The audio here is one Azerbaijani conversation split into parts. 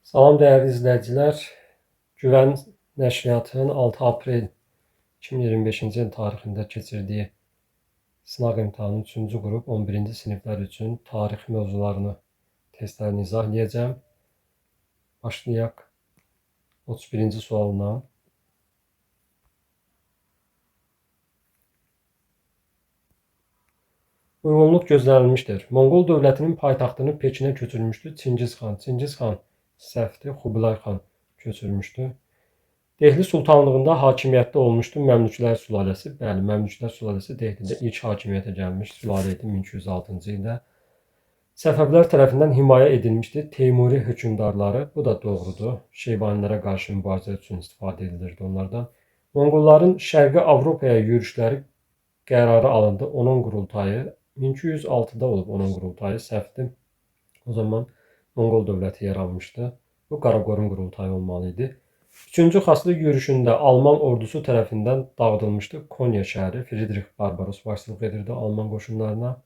Salam dəyərli izləyicilər. Güvən Nəşriyyatının 6 aprel 2025-ci il tarixində keçirdiyi sınaq imtahanının 3-cü qrup 11-ci siniflər üçün tarix mövzularını, testlərini izah edəcəm. Başlayaq 31-ci sualına. Uyğunluq gözlənilmişdir. Monqol dövlətinin paytaxtını Pekinə köçürmüşdü Çingiz xan. Çingiz xan səhvdir, Kubilay xan köçürmüşdü. Dehli sultanlığında hakimiyyətdə olmuşdu Məmlüklər sülaləsi. Bəli, Məmlüklər sülaləsi Dehlidə ilk hakimiyyətə gəlmiş sülalə idi 1206-cı ildə. Səfəvilər tərəfindən himayə edilmişdi Teymuri hökmdarları. Bu da doğrudur. Şeybanilərə qarşı mübarizə üçün istifadə edilirdi onlardan. Monqolların Şərqi Avropaya yürüşləri qərarı alındı. Onun qurultayı 1206-da olub onun qurultayı, səhvdir. O zaman Monqol dövləti yaranmışdı. Bu Qaraqorun qurultayı olmalı idi. Üçüncü Xaslı yürüşündə Alman ordusu tərəfindən dağıdılmışdı Konya şəhəri. Friedrich Barbaros başçılıq edirdi Alman qoşunlarına.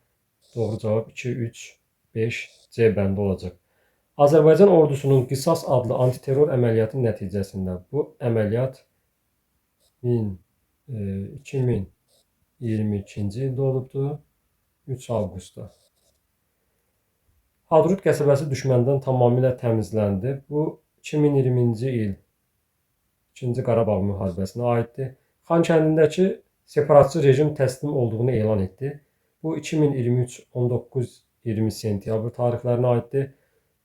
Doğru cavab 2, 3, 5 C bəndi olacaq. Azərbaycan ordusunun Qisas adlı antiterror əməliyyatı nəticəsində bu əməliyyat 2022-ci ildə olubdu. 3 avqustda. Hadrut qəsəbəsi düşməndən tamamilə təmizləndi. Bu 2020-ci il 2-ci Qarabağ müharibəsinə aiddir. Xankəndindəki separatçı rejim təslim olduğunu elan etdi. Bu 2023 19-20 sentyabr tarixlərinə aiddir.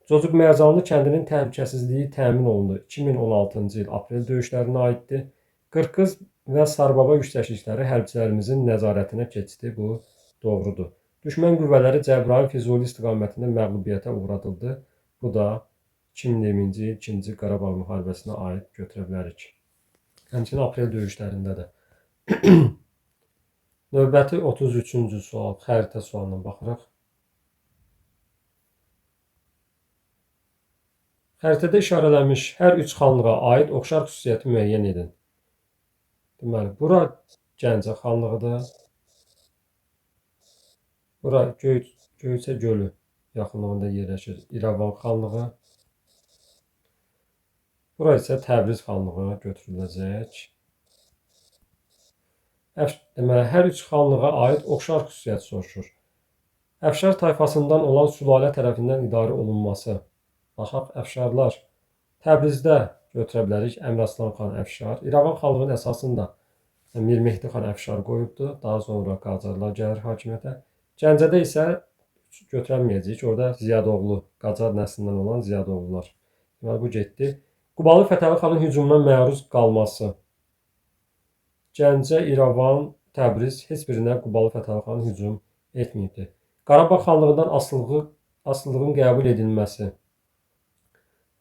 Cocuq Mərcanlı kəndinin təhlükəsizliyi təmin olundu. 2016-cı il aprel döyüşlərinə aiddir. Qırqız və Sarbaba yüksəklikləri hərbçilərimizin nəzarətinə keçdi. Bu doğrudur. Düşmən qüvvələri Cəbrayıl Füzuli istiqamətində məğlubiyyətə uğradıldı. Bu da 2020-ci il 2-ci Qarabağ müharibəsinə aid götürə bilərik. Həmçinin aprel döyüşlərində də. Növbəti 33-cü sual, xəritə sualına baxırıq. Xəritədə işarələnmiş hər üç xanlığa aid oxşar xüsusiyyəti müəyyən edin. Deməli, bura Gəncə xanlığıdır. Bura Göyçə gölü yaxınlığında yerləşir İrəvan xanlığı. Bura isə Təbriz xanlığı götürüləcək. Deməli, hər üç xanlığa aid oxşar xüsusiyyət soruşur. Əfşar tayfasından olan sülalə tərəfindən idarə olunması. Baxaq, əfşarlar. Təbrizdə götürə bilərik Əmraslan xan əfşar. İrəvan xanlığının əsasında Mir Mehdi xan əfşar qoyubdur. Daha sonra Qacarlar gəlir hakimiyyətə. Gəncədə isə götürənməyəcəyik. Orada Ziyadoğlu, Qacar nəslindən olan Ziyadoğlular. Deməli, bu getdi. Qubalı Fətəli xanın hücumuna məruz qalması. Gəncə, İrəvan, Təbriz heç birinə Qubalı Fətəli xan hücum etməyibdir. Qarabağ xanlığından asılılığın qəbul edilməsi.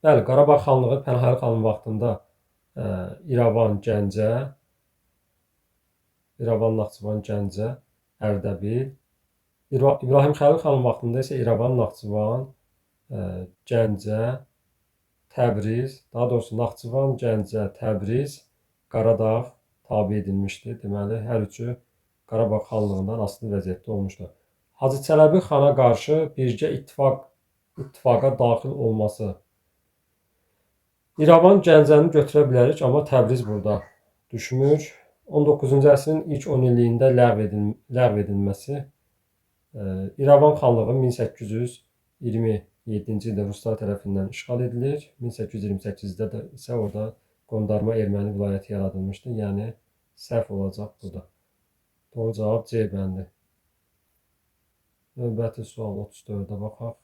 Bəli, Qarabağ xanlığı Pənahəli xanın vaxtında İrəvan, Gəncə, İrəvan, Naxçıvan, Gəncə, Ərdəbil. İbrahim Xəlil xanın vaxtında isə İrəvan, Naxçıvan, Gəncə, Təbriz, daha doğrusu Naxçıvan, Gəncə, Təbriz, Qaradağ tabe edilmişdir. Deməli, hər üçü Qarabağ xanlığından asılı vəziyyətdə olmuşdur. Hacı Çələbi xana qarşı birgə ittifaqa daxil olması. İrəvan, Gəncəni götürə bilərik, amma Təbriz burada düşmür. 19-cu əsrin ilk 10 illiyində ləğv edilməsi. İrəvan xanlığı 1827-ci ildə ruslar tərəfindən işğal edilir. 1828-də də isə orada qondarma erməni vilayəti yaradılmışdı. Yəni, səhv olacaq bu da. Doğru cavab C bəndi. Növbəti sual 34-də baxaq.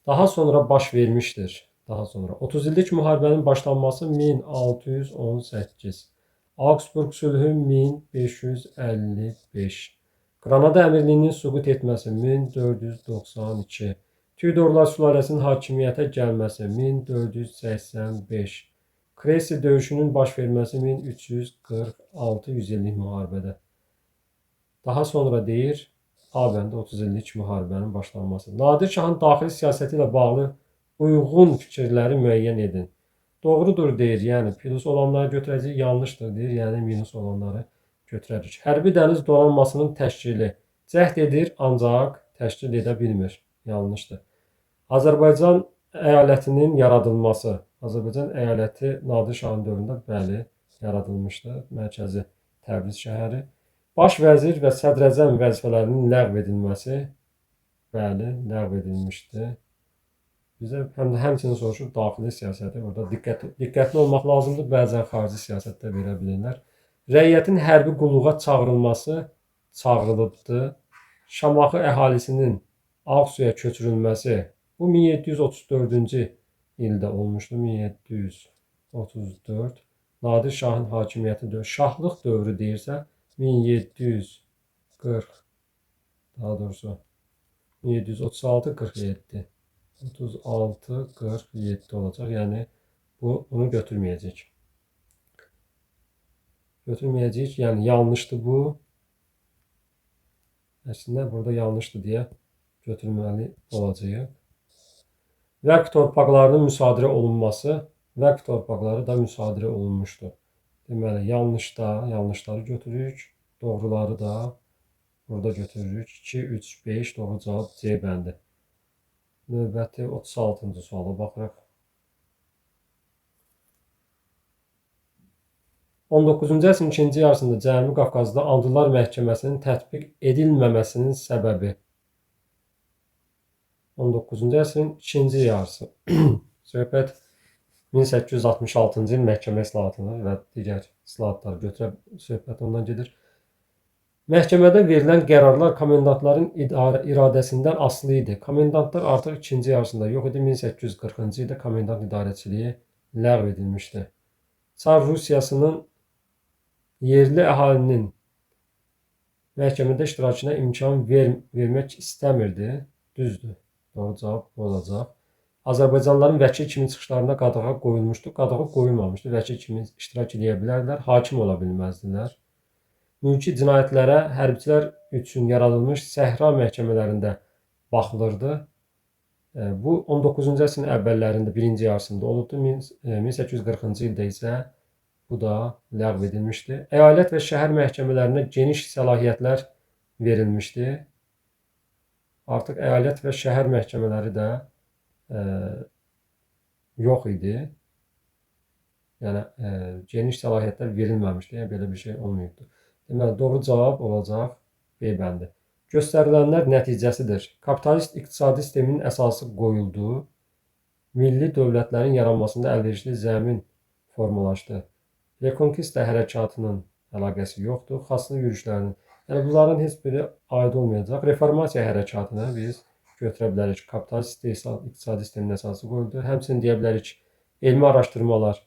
Daha sonra baş vermişdir. Daha sonra 30 illik müharibənin başlanması 1618. Augsburg sülhü 1555. Qranada əmirliyinin süqut etməsi 1492. Tüdorlar sülaləsinin hakimiyyətə gəlməsi 1485. Kresi döyüşünün baş verməsi 1346 100 illik müharibədə. Daha sonra deyir, A bəndə 30 illik müharibənin başlanması. Nadir Şahın daxili siyasəti ilə bağlı uyğun fikirləri müəyyən edin. Doğrudur deyir, yəni plus olanları götürəcək, yanlışdır deyir, yəni minus olanları götürərik. Hərbi dəniz donanmasının təşkili cəhd edir, ancaq təşkil edə bilmir. Yanlışdır. Azərbaycan əyalətinin yaradılması. Azərbaycan əyaləti Nadir Şahın dövründə bəli yaradılmışdı. Mərkəzi Təbriz şəhəri. Baş vəzir və sədrəzəm vəzifələrinin ləğv edilməsi. Bəli, ləğv edilmişdi. Bizə həmçinin soruşur daxili siyasəti. Burada diqqətli olmaq lazımdır. Bəzən xarici siyasətdə verə bilirlər. Rəiyyətin hərbi qulluğa çağırılması çağırılıbdı. Şamaxı əhalisinin Ağsuya köçürülməsi bu 1734-cü ildə olmuşdu. 1734 Nadir Şahın hakimiyyəti dövrü, şahlıq dövrü deyirsə 1740 daha doğrusu 1736-47 36-47 olacaq. Yəni bunu götürməyəcək. Yəni yanlışdır bu. Əslində burada yanlışdır deyə götürməli olacağıq. Vəqf torpaqlarının müsadirə olunması, vəqf torpaqları da müsadirə olunmuşdur. Deməli, yanlışları götürürük, doğruları da burada götürürük. 2, 3, 5 doğru cavab C bəndi. Növbəti 36-cı suala baxırıq. 19-cu əsrin ikinci yarısında Cənubi Qafqazda Andılar Məhkəməsinin tətbiq edilməməsinin səbəbi. 19-cu əsrin ikinci yarısı. Söhbət 1866-cı il məhkəmə islahatını və digər islahatları götürə söhbət ondan gedir. Məhkəmədə verilən qərarlar komendantların iradəsindən asılı idi. Komendantlar artıq ikinci yarısında yox idi. 1840-cı ildə komendant idarəçiliyi ləğv edilmişdi. Çar Rusiyasının yerli əhalinin məhkəmədə iştirakına imkan vermək istəmirdi. Düzdür. Doğru cavab olacaq. Azərbaycanlıların vəkil kimi çıxışlarına qadağa qoyulmuşdu. Qadağa qoyulmamışdı. Vəkil kimi iştirak edə bilərlər, hakim ola bilməzdilər. Mülki cinayətlərə hərbçilər üçün yaradılmış səhra məhkəmələrində baxılırdı. Bu 19-cu əsrin əvvəllərində, birinci yarısında olubdu. 1840-cı ildə isə bu da ləğv edilmişdi. Əyalət və şəhər məhkəmələrinə geniş səlahiyyətlər verilmişdi. Artıq əyalət və şəhər məhkəmələri də yox idi. Yəni geniş səlahiyyətlər verilməmişdi. Yəni belə bir şey olmayıbdı. Deməli, doğru cavab olacaq B bəndi. Göstərilənlər nəticəsidir. Kapitalist iqtisadi sistemin əsası qoyuldu. Milli dövlətlərin yaranmasında əlverişli zəmin formalaşdı. Rekonkista hərəkatının əlaqəsi yoxdur. Xaslıq yürüşlərinin. Yəni bunların heç biri aid olmayacaq. Reformasiya hərəkatına biz götürə bilərik. Kapitalist iqtisadi sistemin əsası qoyuldu. Həmçinin deyə bilərik ki, elmi araşdırmalar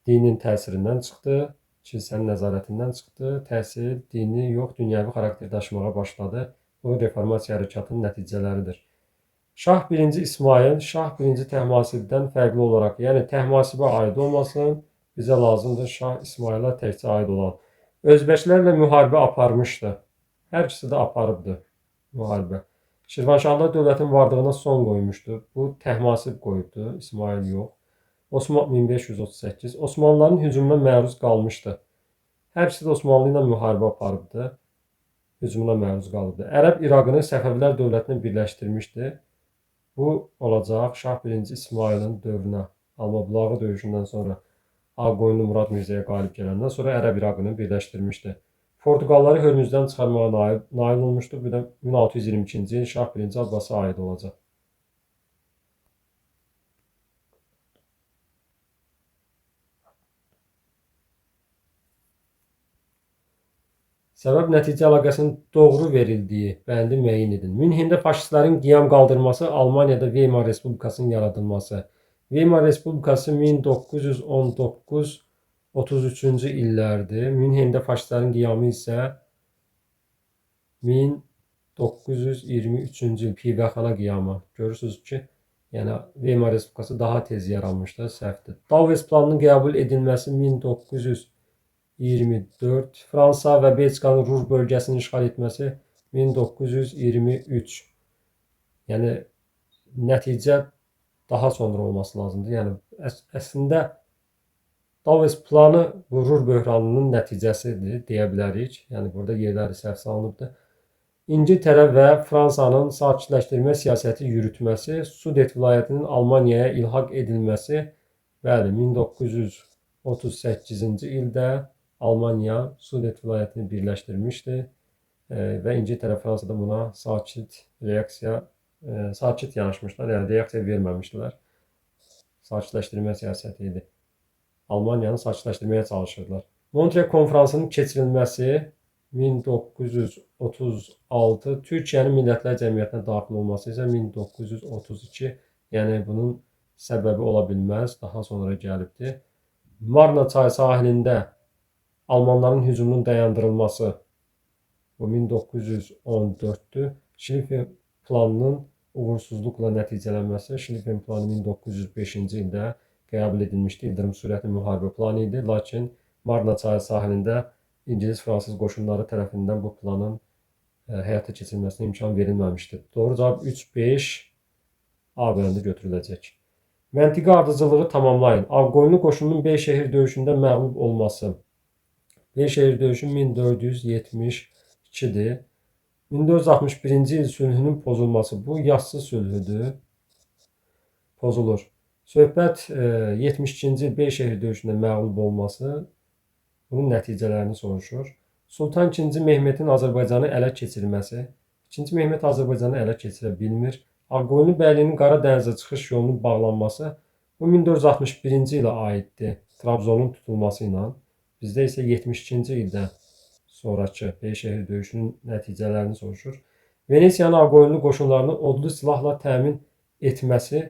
dinin təsirindən çıxdı, kilsənin nəzarətindən çıxdı, təhsil dini yox, dünyəvi xarakter daşımağa başladı. Bu reformasiya hərəkatının nəticələridir. Şah 1-ci İsmayıl, Şah 1-ci Təhmasibdən fərqli olaraq, yəni Təhmasibə aid olmasın, bizə lazımdır Şah İsmayıla təkcə aid olan. Özbəklərlə müharibə aparmışdı. Hər ikisi də aparıbdı müharibə. Şirvanşahlar dövlətin varlığına son qoymuşdu. Bu Təhmasib qoyubdu, İsmayıl yox. Osman 1538 Osmanlıların hücumuna məruz qalmışdı. Hər ikisi də Osmanlı ilə müharibə aparıbdı. Hücumuna məruz qalıbdı. Ərəb İraqını Səfəvilər dövlətinə birləşdirmişdi. Bu olacaq Şah 1-ci İsmayılın dövrünə. Almabulağı döyüşündən sonra Ağqoyunlu Murad Mirzəyə qalib gələndən sonra Ərəb İraqını birləşdirmişdi. Portuqalları Hörmüzdən çıxarmağa nail olmuşdu. Bu da 1622-ci il Şah 1-ci Abbasa aid olacaq. Səbəb-nəticə əlaqəsinin doğru verildiyi bəndi müəyyən edin. Münhində faşistlərin qiyam qaldırması, Almaniyada Weimar Respublikasının yaradılması. Weimar Respublikası 1919-33-cü illərdir. Münhində faşistlərin qiyamı isə 1923-cü il pivəxana qiyamı. Görürsünüz ki, yəni Weimar Respublikası daha tez yaranmışdır, səhvdir. Davos planının qəbul edilməsi 1924, Fransa və Belçikanın Ruhr bölgəsini işğal etməsi 1923. Yəni nəticə daha sonra olması lazımdır. Yəni əslində Davos planı bu Ruhr böhranının nəticəsidir deyə bilərik. Yəni burada yerləri səhv salınıbdır. İngiltərə və Fransanın sakitləşdirmə siyasəti yürütməsi, Sudet vilayətinin Almaniyaya ilhaq edilməsi, bəli, 1938-ci ildə Almaniya Sudet vilayətini birləşdirmişdi və İngiltərə, Fransa da buna sakit yanaşmışlar, yəni reaksiya verməmişdilər. Sakitləşdirmə siyasəti idi. Almaniyanı sakitləşdirməyə çalışırdılar. Montreal konfransının keçirilməsi 1936, Türkiyənin Millətlər Cəmiyyətinə daxil olması isə 1932, yəni bunun səbəbi ola bilməz, daha sonra gəlibdir. Marna çayı sahilində Almanların hücumunun dayandırılması bu 1914-dür. Şlifen planının uğursuzluqla nəticələnməsi, Şlifen planı 1905-ci ildə qəbul edilmişdi. İldırım sürətli müharibə planı idi, lakin Marna çayı sahilində İngilis-Fransız qoşunları tərəfindən bu planın həyata keçirilməsinə imkan verilməmişdir. Doğru cavab 3-5 A bəndi götürüləcək. Məntiqi ardıcıllığı tamamlayın. Ağqoyunlu qoşunun Beyşəhir döyüşündə məğlub olması. Beyşəhir döyüşü 1472-dir. 1461-ci il sülhünün pozulması. Bu yassı sülhüdür. Pozulur. Söhbət 72-ci il Beyşəhir döyüşündə məğlub olması. Bunun nəticələrini soruşur. Sultan II. Mehmetin Azərbaycanı ələ keçirməsi. İkinci Mehmet Azərbaycanı ələ keçirə bilmir. Ağqoyunlu bəyliyinin Qara dənizə çıxış yolunun bağlanması. Bu 1461-ci ilə aiddir. Trabzonun tutulması ilə. Bizdə isə 72-ci ildən sonrakı Beyşəhir döyüşünün nəticələrini soruşur. Venesiyanın Ağqoyunlu qoşunlarını odlu silahla təmin etməsi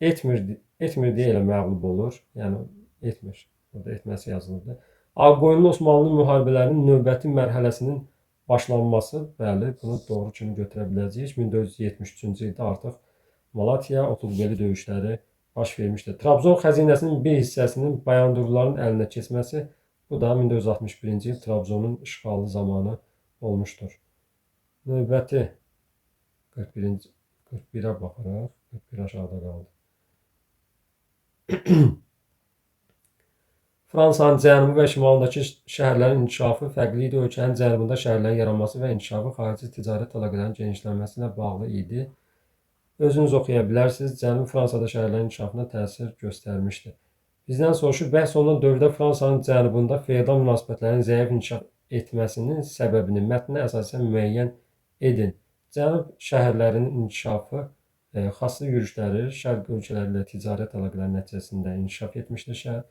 etmir deyə elə məğlub olur. Yəni etmir. Burada etməsi yazılırdı. Ağqoyunlu Osmanlı müharibələrinin növbəti mərhələsinin başlanması, bəli, bunu doğru kimi götürə biləcəyik. 1473-cü ildə artıq Malatya, Otuqbeli döyüşləri baş vermişdir. Trabzon xəzinəsinin bir hissəsinin Bayandurluların əlinə keçməsi, bu da 1461-ci il Trabzonun işğalı zamanı olmuşdur. Növbəti 41-ə baxaraq, 41 aşağıda qaldı. Fransanın cənubi və şimalındakı şəhərlərin inkişafı fərqli idi. Ölkənin cənubunda şəhərlərin yaranması və inkişafı xarici ticarət əlaqələrinin genişlənməsi ilə bağlı idi. Özünüz oxuya bilərsiniz. Cənubi Fransada şəhərlərin inkişafına təsir göstərmişdi. Bizdən soruşur, bəhs olunan dövrdə Fransanın cənubunda feodal münasibətlərin zəif inkişaf etməsinin səbəbini mətnə əsasən müəyyən edin. Cənub şəhərlərinin inkişafı xasslı yürüşləri, şərq ölkələri ilə ticarət əlaqələri nəticəsində inkişaf etmişdir.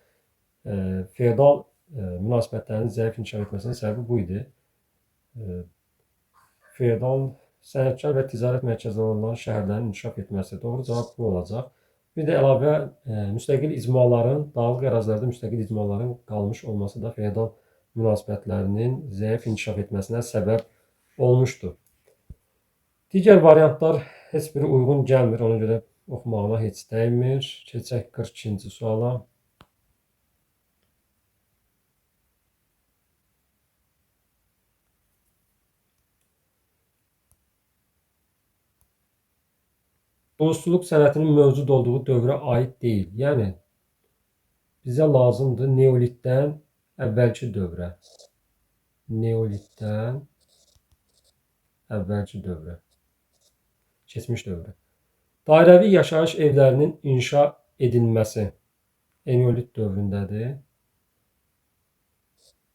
Feodal münasibətlərin zəif inkişaf etməsinin səbəbi bu idi. Feodal sənətkar və ticarət mərkəzləri olan şəhərlərin inkişaf etməsi. Doğru cavab bu olacaq. Bir də əlavə müstəqil icmaların, dağlıq ərazilərdə müstəqil icmaların qalmış olması da feodal münasibətlərinin zəif inkişaf etməsinə səbəb olmuşdur. Digər variantlar heç biri uyğun gəlmir, ona görə oxumağına heç dəymir. Keçək 42-ci suala. Duluzçuluq sənətinin mövcud olduğu dövrə aid deyil. Yəni, bizə lazımdır neolitdən əvvəlki dövrə. Neolitdən əvvəlki dövrə. Keçmiş dövrə. Dairəvi yaşayış evlərinin inşa edilməsi Eneolit dövründədir.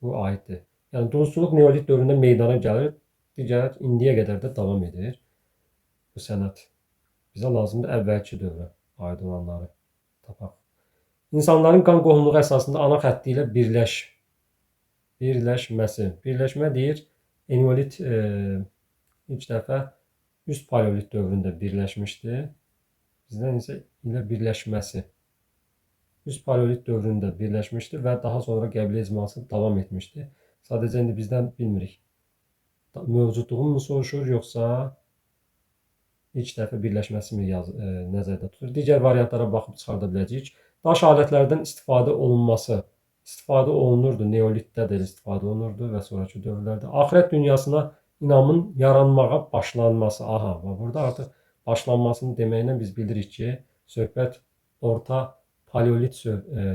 Bu aiddir. Yəni, duluzçuluq neolit dövründə meydana gəlir. Digər indiyə qədər də davam edir bu sənət. Bizə lazımdır əvvəlki dövrə aid olanları tapaq. İnsanların qan qohumluğu əsasında ana xətti ilə birləşməsi. Birləşmə deyir, Eneolit ilk dəfə üst paleolit dövründə birləşmişdi. Bizdən isə ilə birləşməsi. Üst paleolit dövründə birləşmişdi və daha sonra qəbilə icması davam etmişdi. Sadəcə indi bizdən bilmirik. Mövcudluğunu mu soruşur, yoxsa ilk dəfə birləşməsi mi nəzərdə tutur? Digər variantlara baxıb çıxarda biləcəyik. Daş alətlərdən istifadə olunması. İstifadə olunurdu, neolitdə də istifadə olunurdu və sonraki dövrlərdə. Axirət dünyasına inamın yaranmağa başlanması. Aha, burada artıq başlanmasını deməklə biz bilirik ki, söhbət orta paleolit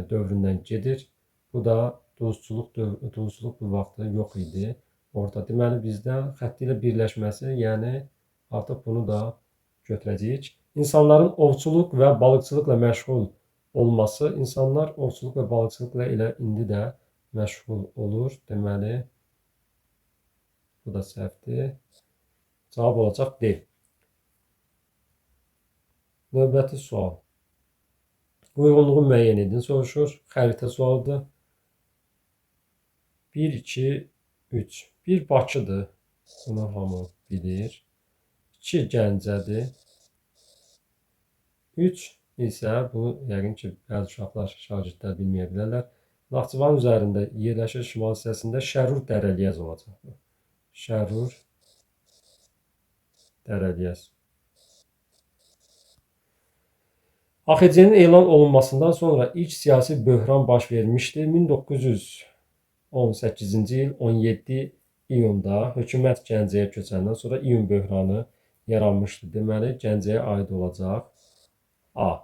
dövründən gedir. Bu da duluzçuluq bu vaxtı yox idi. orta. Deməli bizdə xətti ilə birləşməsi, yəni artıq bunu da götürəcəyik. İnsanların ovçuluq və balıqçılıqla məşğul olması, insanlar ovçuluq və balıqçılıqla elə indi də məşğul olur. Deməli bu da səhvdir. Cavab olacaq D. Növbəti sual. Uyğunluğu müəyyən edin soruşur. Xəritə sualıdır. 1, 2, 3. 1 Bakıdır. Bunu hamı bilir. 2 Gəncədir. 3 isə bunu yəqin ki, bəzi uşaqlar, şagirdlər bilməyə bilərlər. Naxçıvan üzərində yerləşir şimal hissəsində Şərur Dərəliyəz olacaq. Şərur Dərəliyəz. AXC-nin elan olunmasından sonra ilk siyasi böhran baş vermişdi. 1918-ci il 17 iyunda hökumət Gəncəyə köçəndən sonra iyun böhranı yaranmışdı. Deməli, Gəncəyə aid olacaq A.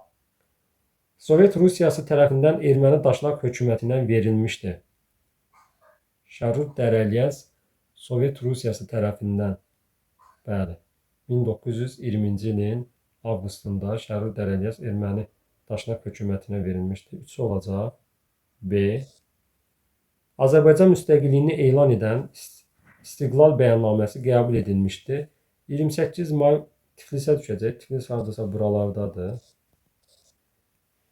Sovet Rusiyası tərəfindən Erməni Daşnaq hökumətindən verilmişdi. Şərur Dərəliyəz Sovet Rusiyası tərəfindən, bəli, 1920-ci ilin avqustunda Şərur Dərəliyəz Erməni Daşnaq hökumətinə verilmişdi. 3 olacaq. B. Azərbaycan müstəqilliyini elan edən İstiqlal bəyannaməsi qəbul edilmişdi. 28 may Tiflisə düşəcək. Tiflis hardasa buralardadır.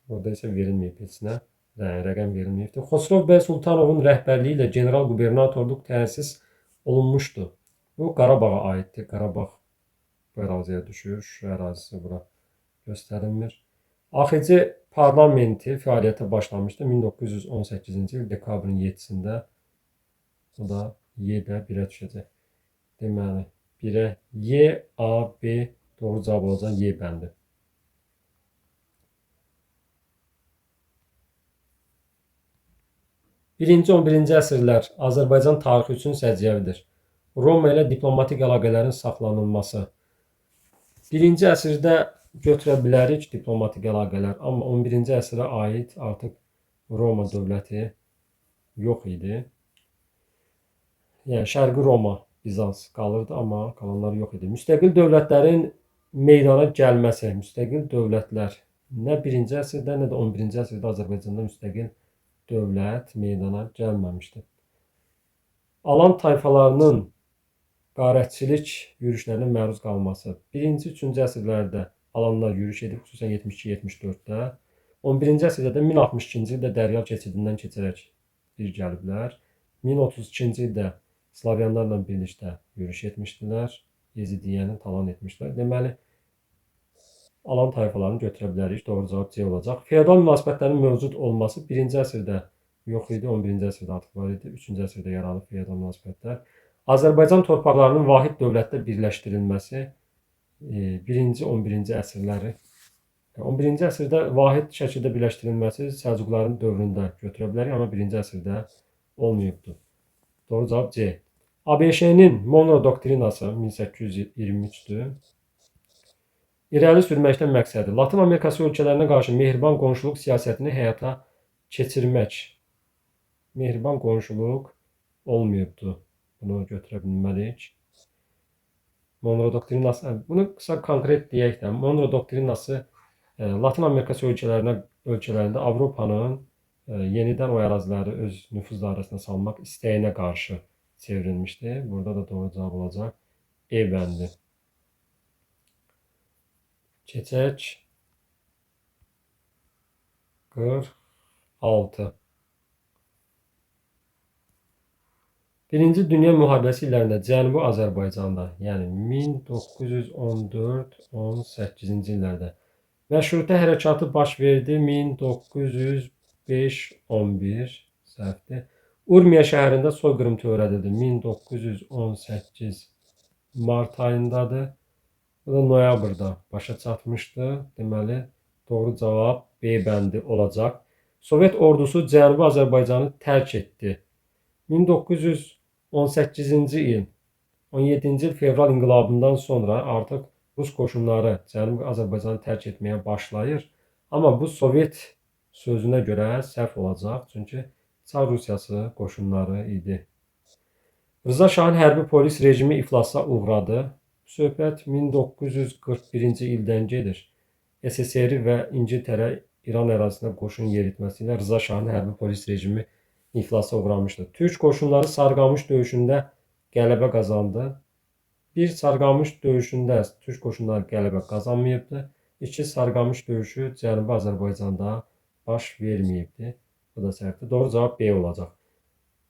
Orada isə verilməyib heç nə. Rəqəm verilməyibdir. Xosrov bəy Sultanovun rəhbərliyi ilə general qubernatorluq təsis olunmuşdu. Bu Qarabağa aiddir. Qarabağ bu əraziyə düşür. Şu ərazisi bura göstərilmir. AXC parlamenti fəaliyyətə başlamışdı 1918-ci il dekabrın 7-sində. Bu da Y-də 1-ə düşəcək. Deməli, 1-ə Y, A, B doğru cavab olacaq Y bəndi. 1-ci 11-ci əsrlər Azərbaycan tarixi üçün səciyyəvidir. Roma ilə diplomatik əlaqələrin saxlanılması. 1-ci əsrdə götürə bilərik diplomatik əlaqələr, amma 11-ci əsrə aid artıq Roma dövləti yox idi. Yəni Şərqi Roma, Bizans qalırdı, amma qalanlar yox idi. Müstəqil dövlətlərin meydana gəlməsi, müstəqil dövlətlər nə 1-ci əsrdə, nə də 11-ci əsrdə Azərbaycanda müstəqil dövlət meydana gəlməmişdi. Alan tayfalarının qarətçilik yürüşlərinə məruz qalması. 1-ci, 3-cü əsrlərdə alanlar yürüş edib, xüsusən 72-74-də. 11-ci əsrdə də 1062-ci ildə Dəryal keçidindən keçərək bir gəliblər. 1032-ci ildə Slavyanlarla birlikdə yürüş etmişdilər. Yezidiyyəni talan etmişlər. Deməli, alan tayfalarını götürə bilərik. Doğru cavab C olacaq. Feodal münasibətlərin mövcud olması 1-ci əsrdə yox idi, 11-ci əsrdə artıq var idi, 3-cü əsrdə yaranıb feodal münasibətlər. Azərbaycan torpaqlarının vahid dövlətdə birləşdirilməsi 1-ci, 11-ci əsrləri. 11-ci əsrdə vahid şəkildə birləşdirilməsi Səlcuqların dövründə götürə bilərik, amma 1-ci əsrdə olmayıbdır. Doğru cavab C. ABŞ-nin Monroe doktrinası 1823-dür. İrəli sürməkdə məqsədi Latin Amerikası ölkələrinə qarşı mehriban qonşuluq siyasətini həyata keçirmək. Mehriban qonşuluq olmayıbdır. Bunu götürə bilməliyik. Monroe doktrinası, bunu qısa konkret deyək də, Monroe doktrinası Latin Amerikası ölkələrində Avropanın yenidən o əraziləri öz nüfuz dairəsinə salmaq istəyinə qarşı çevrilmişdi. Burada da doğru cavab olacaq E bəndi. Keçək 46. Birinci Dünya müharibəsi illərində Cənubi Azərbaycanda, yəni 1914-18-ci illərdə məşrutə hərəkatı baş verdi. 1905-11 səhvdir. Urmiya şəhərində soyqırım törədildi. 1918 mart ayındadır. Bu da noyabrda başa çatmışdı. Deməli, doğru cavab B bəndi olacaq. Sovet ordusu Cənubi Azərbaycanı tərk etdi. 1918-ci il, 17-ci il fevral inqilabından sonra artıq Rus qoşunları Cənubi Azərbaycanı tərk etməyə başlayır. Amma bu Sovet sözünə görə səhv olacaq. Çünki Çar Rusiyası qoşunları idi. Rıza Şahın hərbi polis rejimi iflasa uğradı. Söhbət 1941-ci ildən gedir. SSR və İngiltərə İran ərazisinə qoşun yeritməsi ilə Rıza Şahın hərbi polis rejimi iflasa uğramışdı. Türk qoşunları Sarıqamış döyüşündə qələbə qazandı. Bir, Sarıqamış döyüşündə Türk qoşunları qələbə qazanmayıbdı. İki, Sarıqamış döyüşü Cənubi Azərbaycanda baş verməyibdi. Bu da səhvdir. Doğru cavab B olacaq.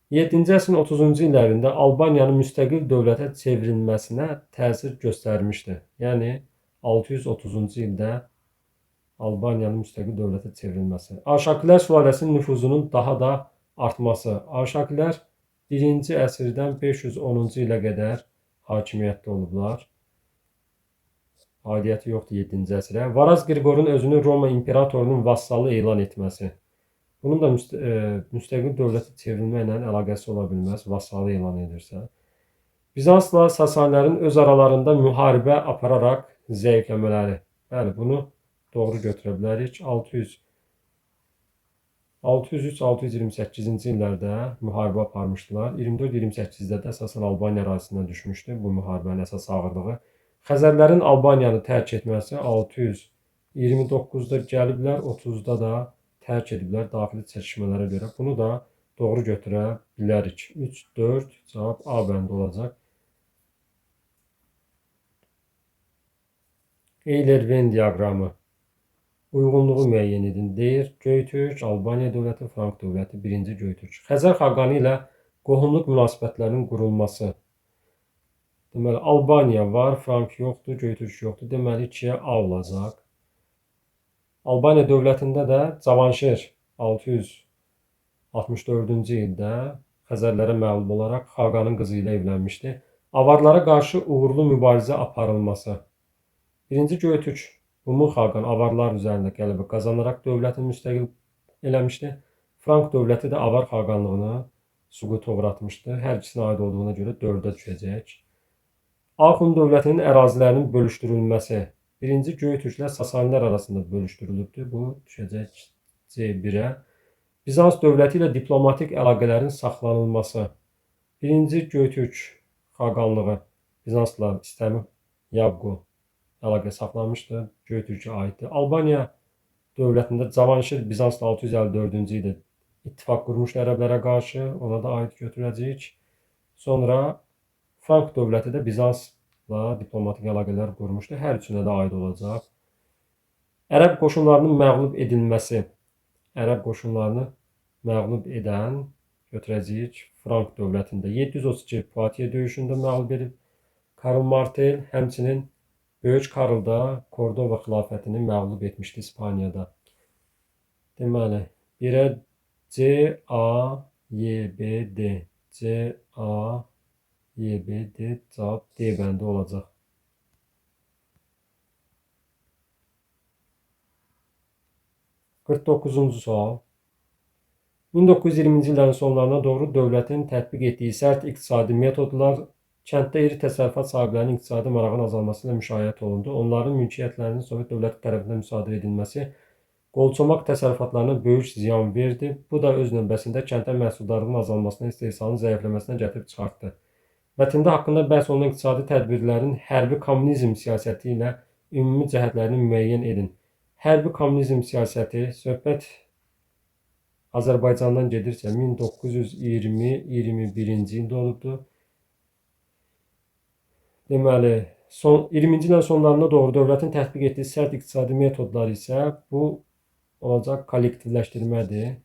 7-ci əsrin 30-cu illərində Albaniyanın müstəqil dövlətə çevrilməsinə təsir göstərmişdi. Yəni 630-cu ildə Albaniyanın müstəqil dövlətə çevrilməsi. Arşakilər sülaləsinin nüfuzunun daha da artması. Arşakilər 1-ci əsrdən 510-cu ilə qədər hakimiyyətdə olublar. Aidiyyəti yoxdur 7-ci əsrə. Varaz Qriqorun özünü Roma imperatorunun vassalı elan etməsi. Bunun da müstəqil dövlətə çevrilməklə əlaqəsi ola bilməz, vassalı elan edirsə. Bizansla Sasanilərin öz aralarında müharibə apararaq zəifləmələri. Bəli, bunu doğru götürə bilərik. 603-628-ci illərdə müharibə aparmışdılar. 24-28-də də əsasən Albaniya ərazisinə düşmüşdü bu müharibənin əsas ağırlığı. Xəzərlərin Albaniyanı tərk etməsi 629-da gəliblər, 30-da da tərk ediblər daxili çəkişmələrə görə. Bunu da doğru götürə bilərik. 3, 4 cavab A bəndi olacaq. Euler-Venn diaqramı uyğunluğu müəyyən edin deyir. Göytürk, Albaniya dövləti, Frank dövləti, 1-ci Göytürk. Xəzər xaqanı ilə qohumluq münasibətlərinin qurulması. Deməli, Albaniya var, Frank yoxdur, Göytürk yoxdur. Deməli, 2-yə A olacaq. Albaniya dövlətində də Cavanşir 664-cü ildə Xəzərlərə məğlub olaraq xaqanın qızı ilə evlənmişdi. Avarlara qarşı uğurlu mübarizə aparılması. 1-ci Göytürk Umur xaqan avarlar üzərində qələbə qazanaraq dövlətini müstəqil eləmişdi. Frank dövləti də avar xaqanlığını süquta uğratmışdı. Hər ikisinə aid olduğuna görə 4-ə düşəcək. Axund dövlətinin ərazilərinin bölüşdürülməsi. 1-ci Göytürklə Sasanilər arasında bölüşdürülübdür. Bu düşəcək C1-ə. Bizans dövləti ilə diplomatik əlaqələrin saxlanılması. 1-ci Göytürk xaqanlığı Bizansla İstəmi Yavqu əlaqə saxlamışdır. Göytürkə aiddir. Albaniya dövlətində Cavanşir Bizansla 654-cü ildə ittifaq qurmuşdu ərəblərə qarşı. Ona da aid götürəcəyik. Sonra Frank dövləti də Bizansla diplomatik əlaqələr qurmuşdu. Hər üçünə də aid olacaq. Ərəb qoşunlarının məğlub edilməsi. Ərəb qoşunlarını məğlub edən götürəcəyik Frank dövlətində. 732 Poitiers döyüşündə məğlub edib Karl Martel, həmçinin Böyük Karl da Kordova xilafətini məğlub etmişdi İspaniyada. Deməli, 1-ə C, A, Y, B, D. C, A, Y, B, D. Cavab D bəndi olacaq. 49-cu sual. 1920-ci illərin sonlarına doğru dövlətin tətbiq etdiyi sərt iqtisadi metodlar kənddə iri təsərrüfat sahiblərinin iqtisadi marağın azalması ilə müşayiət olundu. Onların mülkiyyətlərinin Sovet dövləti tərəfindən müsadirə edilməsi qolçomaq təsərrüfatlarına böyük ziyan verdi. Bu da öz növbəsində kənddə məhsuldarlığın azalmasına, istehsalın zəifləməsinə gətirib çıxartdı. Mətndə haqqında bəhs olunan iqtisadi tədbirlərin hərbi kommunizm siyasəti ilə ümumi cəhətlərini müəyyən edin. Hərbi kommunizm siyasəti söhbət Azərbaycandan gedirsə 1920-21-ci ildə olubdur. Deməli, 20-ci illərin sonlarına doğru dövlətin tətbiq etdiyi sərt iqtisadi metodlar isə bu olacaq kollektivləşdirmədir.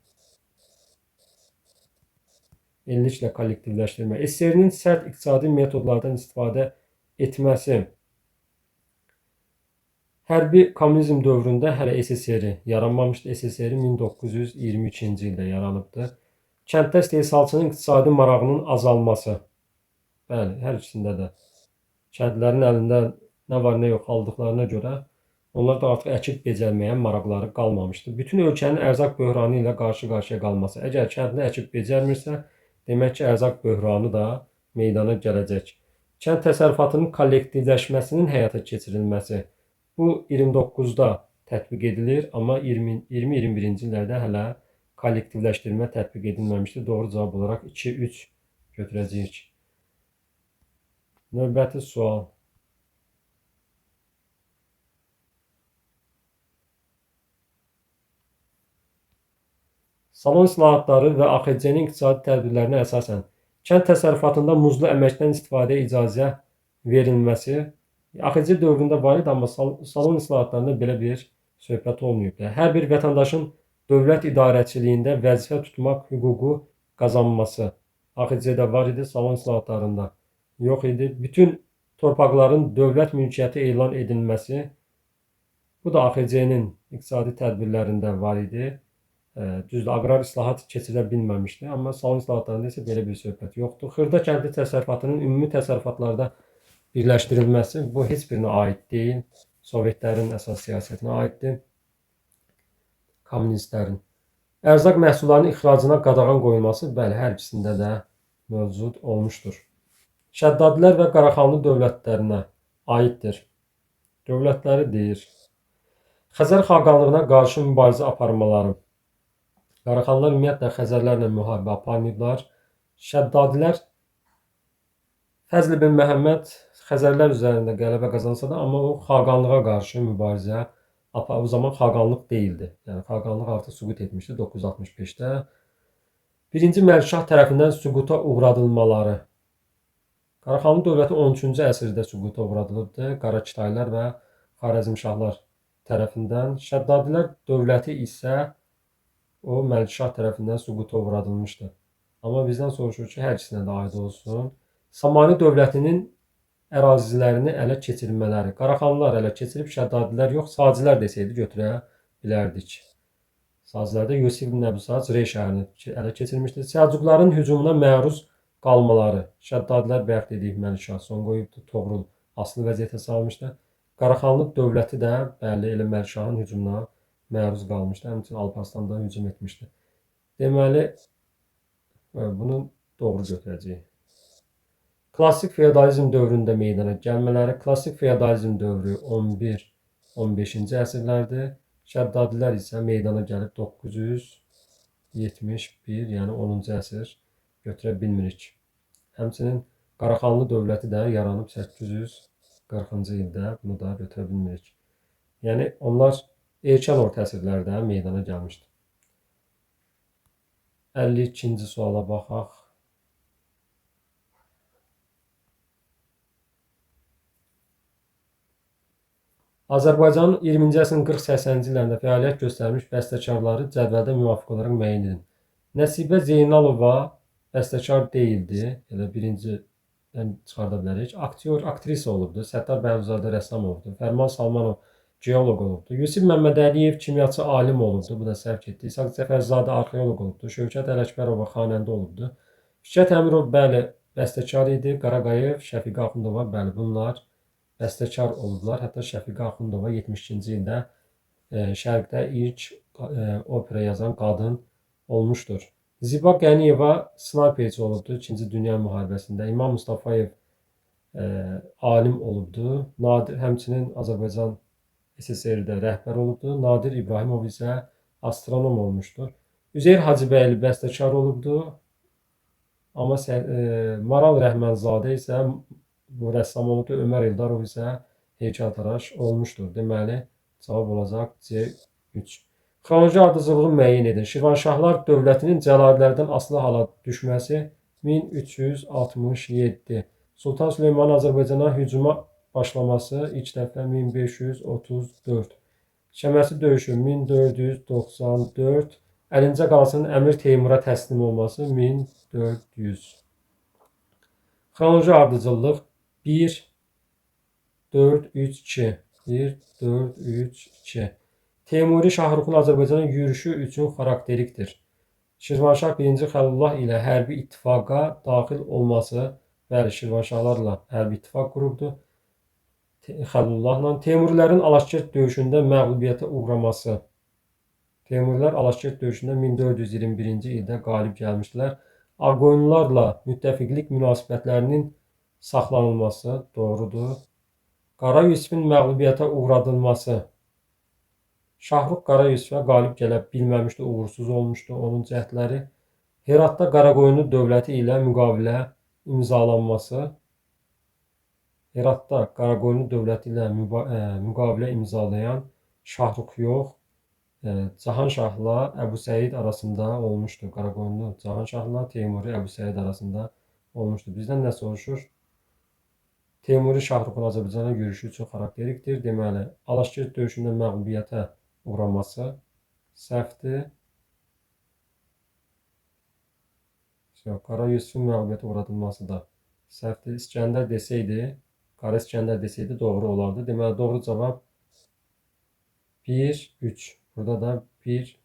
Elliklə kollektivləşdirmə. SSR-nin sərt iqtisadi metodlardan istifadə etməsi. Hərbi kommunizm dövründə hələ SSR yaranmamışdı. SSR 1922-ci ildə yaranıbdır. Kənddə istehsalçının iqtisadi marağının azalması. Bəli, hər ikisində də. Kəndlərin əlində nə var, nə yox aldıqlarına görə onlar da artıq əkib becərməyə maraqları qalmamışdı. Bütün ölkənin ərzaq böhranı ilə qarşı-qarşıya qalması. Əgər kəndli əkib becərmirsə, demək ki, ərzaq böhranı da meydana gələcək. Kənd təsərrüfatının kollektivləşməsinin həyata keçirilməsi. Bu 29-da tətbiq edilir, amma 20-21-ci illərdə hələ kollektivləşdirmə tətbiq edilməmişdir. Doğru cavab olaraq 2-3 götürəcəyik. Növbəti sual. Salon islahatları və AXC-nin iqtisadi tədbirlərinə əsasən kənd təsərrüfatında muzlu əməkdən istifadəyə icazə verilməsi AXC dövründə var idi, amma salon islahatlarında belə bir söhbət olmayıb. Hər bir vətəndaşın dövlət idarəçiliyində vəzifə tutmaq hüququ qazanması AXC-də var idi, salon islahatlarında yox idi. Bütün torpaqların dövlət mülkiyyəti elan edilməsi, bu da AXC-nin iqtisadi tədbirlərində var idi. Düzdür, aqrar islahat keçirə bilməmişdi, amma salon islahatlarında isə belə bir söhbət yoxdur. Xırda kəndli təsərrüfatının ümumi təsərrüfatlarda birləşdirilməsi bu heç birinə aid deyil. Sovetlərin əsas siyasətinə aiddir. Kommunistlərin. Ərzaq məhsullarının ixracına qadağan qoyulması, bəli, hər ikisində də mövcud olmuşdur. Şəddadilər və Qaraxanlı dövlətlərinə aiddir. Dövlətləri deyir. Xəzər xaqanlığına qarşı mübarizə aparmaları. Qaraxanlılar ümumiyyətlə Xəzərlərlə müharibə aparmayıblar. Şəddadilər Fəzl ibn Məhəmməd Xəzərlər üzərində qələbə qazansa da, amma o xaqanlığa qarşı mübarizə o zaman xaqanlıq deyildi. Yəni xaqanlıq artıq süqut etmişdi 965-də. 1-ci Məlikşah tərəfindən süquta uğradılmaları. Qaraxanlı dövləti 13-cü əsrdə süquta uğradılıbdı. Qarakitaylar və Xarəzmşahlar tərəfindən. Şəddadilər dövləti isə o Məlikşah tərəfindən süquta uğradılmışdı. Amma bizdən soruşur ki, hər ikisinə də aid olsun. Samani dövlətinin ərazilərini ələ keçirmələri. Qaraxanlılar ələ keçirib, Şəddadilər yox, Sacilər desəydi götürə bilərdik. Sacilərdə Yusif ibn Əbu Sac Rey şəhərini ələ keçirmişdi. Səlcuqların hücumuna məruz qalmaları. Şəddadilər bayaq dedik, Məlikşah son qoyubdu, Toğrul asılı vəziyyətə salmışdı. Qaraxanlı dövləti də bəli elə Məlikşahın hücumuna məruz qalmışdı. Həmçinin Alparslan da hücum etmişdi. Deməli, bunu doğru götürəcəyik. Klassik feodalizm dövründə meydana gəlmələri. Klassik feodalizm dövrü 11-15-ci əsrlərdir. Şəddadilər isə meydana gəlib 971, yəni 10-cu əsr götürə bilmirik. Həmçinin Qaraxanlı dövləti də yaranıb 840-cı ildə, bunu da götürə bilmirik. Yəni onlar erkən orta əsrlərdə meydana gəlmişdi. 52-ci suala baxaq. Azərbaycanın 20-ci əsrin 40-80-ci illərində fəaliyyət göstərmiş bəstəkarları cədvəldə müvafiq olaraq müəyyən edin. Nəsibə Zeynalova bəstəkar deyildi, elə birincidən çıxarda bilərik. Aktyor, aktrisa olubdu. Səttar Bəhvzadə rəssam olubdu. Fərman Salmanov geoloq olubdu. Yusif Məmmədəliyev kimyaçı alim olubdu. Bu da səhv getdi. İsaq Cəfərzadə arxeoloq olubdu. Şövkət Ələkbərova xanəndə olubdu. Fikret Əmirov bəli bəstəkar idi. Qaraqayev, Şəfiqə Axundova bəli bunlar bəstəkar olublar. Hətta Şəfiqə Axundova 72-ci ildə Şərqdə ilk opera yazan qadın olmuşdur. Ziba Qəniyeva snayperçi olubdu 2-ci Dünya müharibəsində. İmam Mustafayev alim olubdu. Nadir həmçinin Azərbaycan SSR-də rəhbər olubdu. Nadir İbrahimov isə astronom olmuşdur. Üzeyir Hacıbəyli bəstəkar olubdu. Amma Maral Rəhmənzadə isə bu rəssam olubdu. Ömər Eldarov isə heykəltaraş olmuşdur. Deməli, cavab olacaq C3. Xronoloji ardıcılığı müəyyən edin. Şirvanşahlar dövlətinin Cəlalilərdən asılı hala düşməsi 1367. Sultan Süleymanın Azərbaycana hücuma başlaması ilk dəfə 1534. Şəməsi döyüşü 1494. Əlincə qalasının Əmir Teymura təslim olması 1400. Xronoloji ardıcıllıq 1, 4, 3, 2. 1, 4, 3, 2. Teymuri Şahruxun Azərbaycana yürüşü üçün xarakterikdir. Şirvanşah 1-ci Xəlilullah ilə hərbi ittifaqa daxil olması, bəli, Şirvanşahlarla hərbi ittifaq qurubdur. Xəlilullahla Teymurilərin Alaşkert döyüşündə məğlubiyyətə uğraması. Teymurilər Alaşkert döyüşündə 1421-ci ildə qalib gəlmişdilər. Ağqoyunlularla müttəfiqlik münasibətlərinin saxlanılması doğrudur. Qara Yusifin məğlubiyyətə uğradılması. Şahrux Qara Yusifə qalib gələ bilməmişdi, uğursuz olmuşdu onun cəhdləri. Heratda Qaraqoyunlu dövləti ilə müqavilə imzalanması. Heratda Qaraqoyunlu dövləti ilə müqavilə imzalayan Şahrux yox, Cahanşahla Əbu Səid arasında olmuşdu. Qaraqoyunlu Cahanşahla Teymuri Əbu Səid arasında olmuşdu. Bizdən nə soruşur? Teymuri Şahruxun Azərbaycana yürüşü üçün xarakterikdir. Deməli, Alaşkert döyüşündə məğlubiyyətə uğraması səhvdir. Qara Yusifin məğlubiyyətə uğradılması da səhvdir. İskəndər desəydi, Qara İskəndər desəydi doğru olardı. Deməli, doğru cavab 1, 3. Burada da 1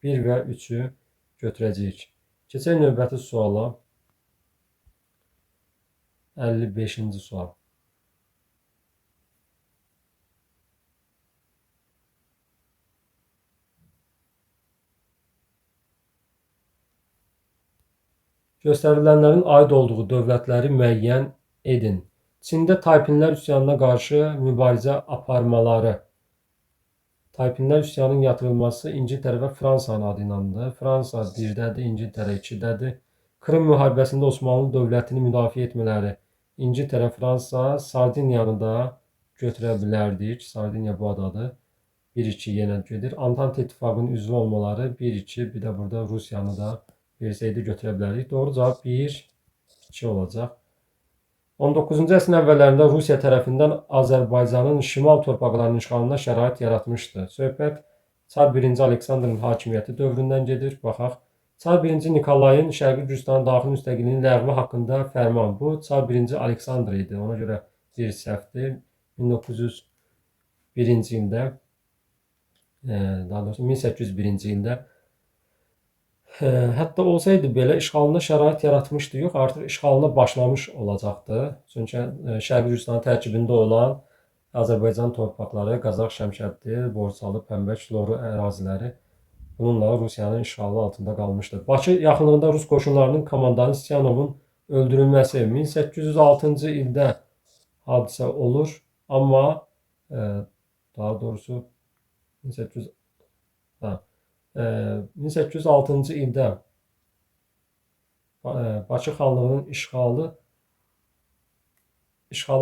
və 3-ü götürəcəyik. Keçək növbəti suala. 55-ci sual. Göstərilənlərin aid olduğu dövlətləri müəyyən edin. Çində Taypinlər üsyanına qarşı mübarizə aparmaları. Taypinlər üsyanının yatırılması İngiltərə və Fransanın adı ilandır. Fransa 1-dədir, İngiltərə 2-dədir. Krım müharibəsində Osmanlı dövlətini müdafiə etmələri. İngiltərə, Fransa, Sardiniyanı da götürə bilərdik. Sardiniya bu adadır. 1-2 yenə gedir. Antant İttifaqının üzvü olmaları 1-2, bir də burada Rusiyanı da versəydi götürə bilərik. Doğru cavab 1, 2 olacaq. 19-cu əsrin əvvəllərində Rusiya tərəfindən Azərbaycanın şimal torpaqlarının işğalına şərait yaratmışdı. Söhbət Çar 1-ci Aleksandrın hakimiyyəti dövründən gedir. Baxaq. Çar 1-ci Nikolayın Şərqi Gürcüstanın daxili müstəqilliyinin ləğvi haqqında fərman. Bu Çar 1-ci Aleksandr idi. Ona görə bir səhvdir. 1901-ci ildə, daha doğrusu 1801-ci ildə hətta olsaydı belə işğalına şərait yaratmışdı, yox, artıq işğalına başlamış olacaqdı. Çünki Şərqi Gürcüstanın tərkibində olan Azərbaycan torpaqları, Qazax, Şəmkəddi, Borçalı, Pənbəç, Loru əraziləri bununla Rusiyanın işğalı altında qalmışdı. Bakı yaxınlığında Rus qoşunlarının komandanı Syanovun öldürülməsi 1806-cı ildə hadisə olur, amma daha doğrusu 1806-cı ildə Bakı xanlığının işğala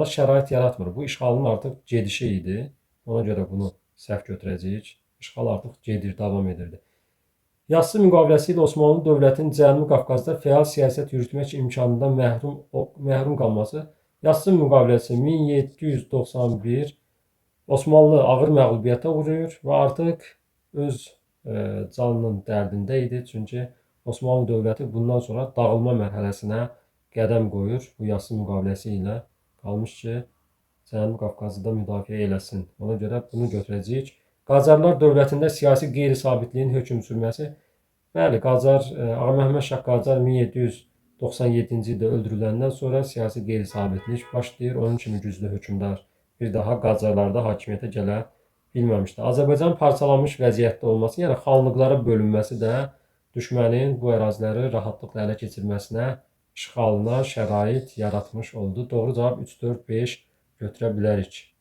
şərait yaratmır. Bu işğalın artıq gedişi idi. Ona görə bunu səhv götürəcəyik. İşğal artıq gedir, davam edirdi. Yassı müqaviləsi ilə Osmanlı dövlətinin Cənubi Qafqazda fəal siyasət yürütmək imkanından məhrum qalması. Yassı müqaviləsi 1791 Osmanlı ağır məğlubiyyətə uğrayır və artıq öz canının dərdində idi. Çünki Osmanlı dövləti bundan sonra dağılma mərhələsinə qədəm qoyur. Bu Yassı müqaviləsi ilə qalmış ki, Cənubi Qafqazı da müdafiə eləsin. Ona görə bunu götürəcəyik. Qacarlar dövlətində siyasi qeyri-sabitliyin hökm sürməsi. Bəli, Qacar, Ağa Məhəmməd Şah Qacar 1797-ci ildə öldürüləndən sonra siyasi qeyri-sabitlik başlayır. Onun kimi güclü hökmdar bir daha Qacarlarda hakimiyyətə gələ bilməmişdi. Azərbaycan parçalanmış vəziyyətdə olması, yəni xanlıqlara bölünməsi də düşmənin bu əraziləri rahatlıqla ələ keçirməsinə, işğalına şərait yaratmış oldu. Doğru cavab 3, 4, 5 götürə bilərik.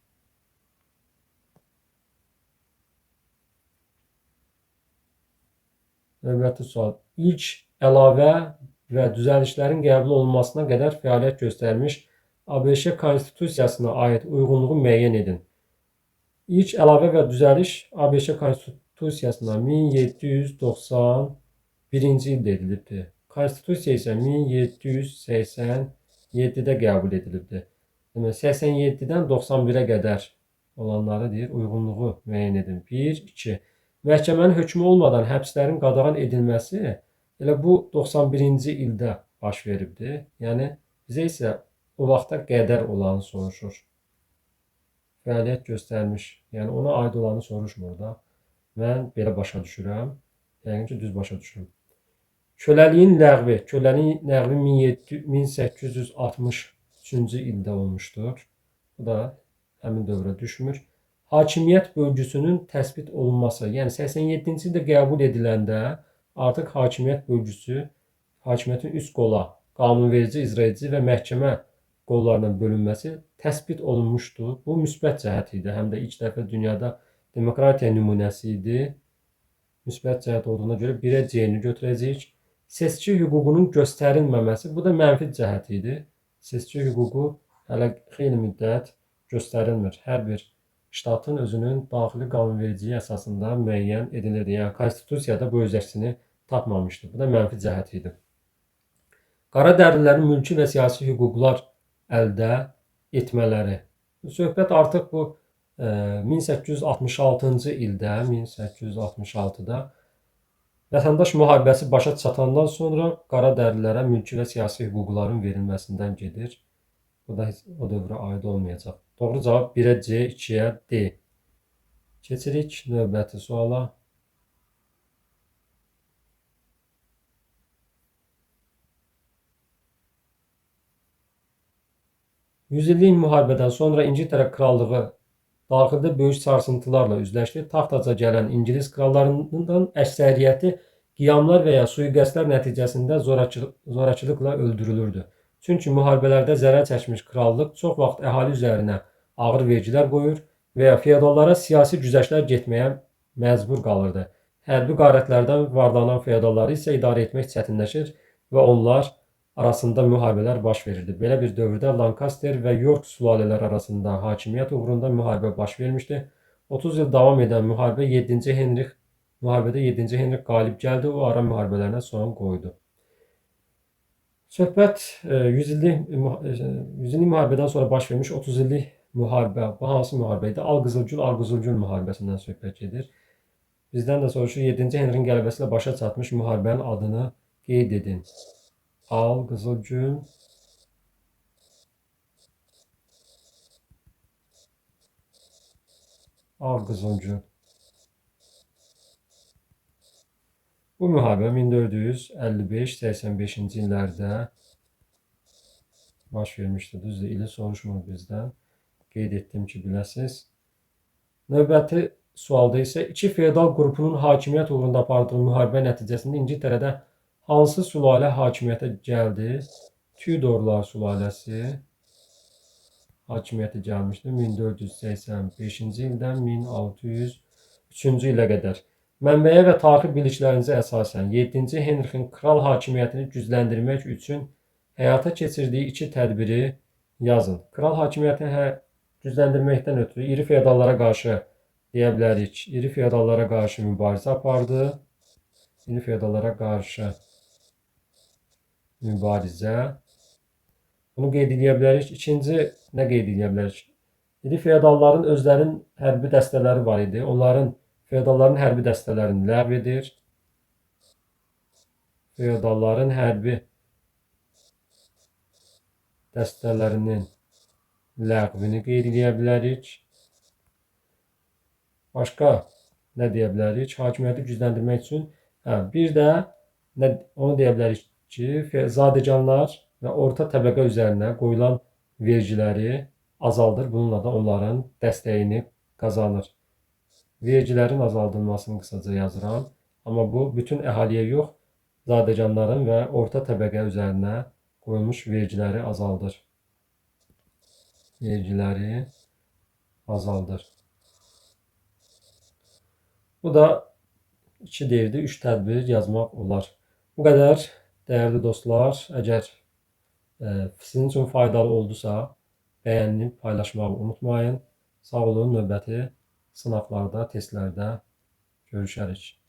Növbəti sual. İlk əlavə və düzəlişlərin qəbul olunmasına qədər fəaliyyət göstərmiş ABŞ Konstitusiyasına aid uyğunluğu müəyyən edin. İlk əlavə və düzəliş ABŞ Konstitusiyasına 1791-ci ildə edilibdir. Konstitusiya isə 1787-də qəbul edilibdir. 87-dən 91-ə qədər olanları deyir, uyğunluğu müəyyən edin. 1, 2. Məhkəmənin hökmü olmadan həbslərin qadağan edilməsi elə bu 91-ci ildə baş veribdir. Yəni, bizə isə o vaxta qədər olanı soruşur. Fəaliyyət göstərmiş, yəni ona aid olanı soruşmur da. Mən belə başa düşürəm. Yəqin ki, düz başa düşürəm. Köləliyin ləğvi 1863-cü ildə olmuşdur. Bu da həmin dövrə düşmür. Hakimiyyət bölgüsünün təsbit olunması, yəni 87-ci ildə qəbul ediləndə artıq hakimiyyət bölgüsü, hakimiyyətin üst qola, qanunverici, icraedici və məhkəmə qollarının bölünməsi təsbit olunmuşdu. Bu müsbət cəhət idi. Həm də ilk dəfə dünyada demokratiya nümunəsi idi. Müsbət cəhət olduğuna görə 1-ə C-ni götürəcəyik. seçki hüququnun göstərilməməsi, bu da mənfi cəhəti idi. Seçki hüququ hələ xeyli müddət göstərilmir. Hər bir ştatın özünün daxili qanunvericiliyi əsasında müəyyən edilirdi. Yəni konstitusiyada bu öz əksini tapmamışdı. Bu da mənfi cəhəti idi. Qara dərililərin mülki və siyasi hüquqlar əldə etmələri. Söhbət artıq bu 1866-cı ildə, 1866-da vətəndaş müharibəsi başa çatandan sonra qara dərlilərə mülki və siyasi hüquqların verilməsindən gedir. Bu da heç o dövrə aid olmayacaq. Doğru cavab 1-ə C, 2-yə D. Keçirik növbəti suala. Yüzillik müharibədən sonra İngiltərə krallığı daxildə böyük sarsıntılarla üzləşdi. Taxtaca gələn İngilis krallarından əksəriyyəti qiyamlar və ya sui-qəsdlər nəticəsində zorakılıqla öldürülürdü. Çünki müharibələrdə zərər çəkmiş krallıq çox vaxt əhali üzərinə ağır vergilər qoyur və ya feodallara siyasi güzəştlər getməyə məcbur qalırdı. Hərbi qarətlərdən varlanan feodalları isə idarə etmək çətinləşir və onlar arasında müharibələr baş verirdi. Belə bir dövrdə Lankaster və York sülalələri arasında hakimiyyət uğrunda müharibə baş vermişdi. 30 il davam edən müharibədə 7-ci Henrik qalib gəldi. O ara müharibələrinə son qoydu. Söhbət 100 illik müharibədən sonra baş vermiş 30 illik müharibə. Bu hansı müharibə idi? Alqızılgül müharibəsindən söhbət gedir. Bizdən də soruşur, 7-ci Henrikin qələbəsi ilə başa çatmış müharibənin adını qeyd edin. Alqızılgül Bu müharibə 1455-85-ci illərdə baş vermişdi. Düzdür, ili soruşmur bizdən. Qeyd etdim ki, biləsiniz. Növbəti sualda isə iki feodal qrupunun hakimiyyət uğrunda apardığı müharibə nəticəsində İngiltərədə hansı sülalə hakimiyyətə gəldi? Tudorlar sülaləsi hakimiyyətə gəlmişdi 1485-ci ildən 1603-cü ilə qədər. Mənbəyə və tarixi biliklərinizə əsasən 7-ci Henrikin kral hakimiyyətini gücləndirmək üçün həyata keçirdiyi iki tədbiri yazın. Kral hakimiyyətini gücləndirməkdən ötürü iri feodallara qarşı deyə bilərik. İri feodallara qarşı mübarizə apardı. İri feodallara qarşı mübarizə. Bunu qeyd edə bilərik. İkinci nə qeyd edə bilərik? İri feodalların özlərinin hərbi dəstələri var idi. Feodalların hərbi dəstələrini ləğv edir. Feodalların hərbi dəstələrinin ləğvini qeyd edə bilərik. Başqa nə deyə bilərik? Hakimiyyəti gücləndirmək üçün bir də onu deyə bilərik ki, zadəganlar və orta təbəqə üzərinə qoyulan vergiləri azaldır. Bununla da onların dəstəyini qazanır. Vergilərin azaldılmasını qısaca yazıram. Amma bu bütün əhaliyə yox, zadəganların və orta təbəqə üzərinə qoyulmuş vergiləri azaldır. Bu da 2 deyirdi, 3 tədbir yazmaq olar. Bu qədər dəyərli dostlar. Əgər sizin üçün faydalı oldusa, bəyənib paylaşmağı unutmayın. Sağ olun, növbəti sınaqlarda, testlərdə görüşərik.